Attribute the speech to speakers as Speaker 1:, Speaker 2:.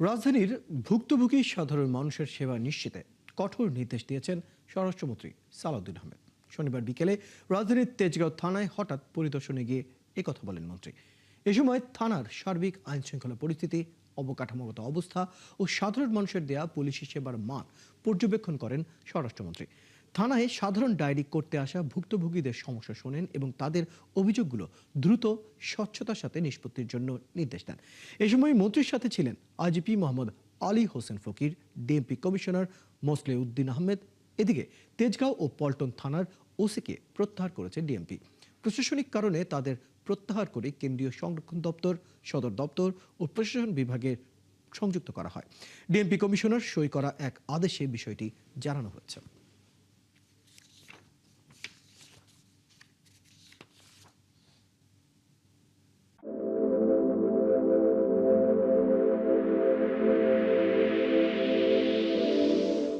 Speaker 1: রাজধানীর ভুক্তভোগী সাধারণ মানুষের সেবা নিশ্চিতে কঠোর নির্দেশ দিয়েছেন স্বরাষ্ট্রমন্ত্রী সালাউদ্দিন আহমেদ। শনিবার বিকেলে রাজধানীর তেজগাঁও থানায় হঠাৎ পরিদর্শনে গিয়ে একথা বলেন মন্ত্রী। এ সময় থানার সার্বিক আইনশৃঙ্খলা পরিস্থিতি, অবকাঠামোগত অবস্থা ও সাধারণ মানুষের দেয়া পুলিশি সেবার মান পর্যবেক্ষণ করেন স্বরাষ্ট্রমন্ত্রী। থানায় সাধারণ ডায়েরি করতে আসা ভুক্তভোগীদের সমস্যা শোনেন এবং তাদের অভিযোগগুলো দ্রুত স্বচ্ছতার সাথে নিষ্পত্তির জন্য নির্দেশ দেন। এ সময় মন্ত্রীর সাথে ছিলেন আইজিপি মোহাম্মদ আলী হোসেন ফকির, DMP commissioner Moseley Uddin Ahmed. এদিকে তেজগাঁও ও পল্টন থানার ওসিকে প্রত্যাহার করেছে ডিএমপি। প্রশাসনিক কারণে তাদের প্রত্যাহার করে কেন্দ্রীয় সংরক্ষণ দপ্তর, সদর দপ্তর ও প্রশাসন বিভাগের সংযুক্ত করা হয়। ডিএমপি কমিশনার সই করা এক আদেশে বিষয়টি জানানো হয়েছে।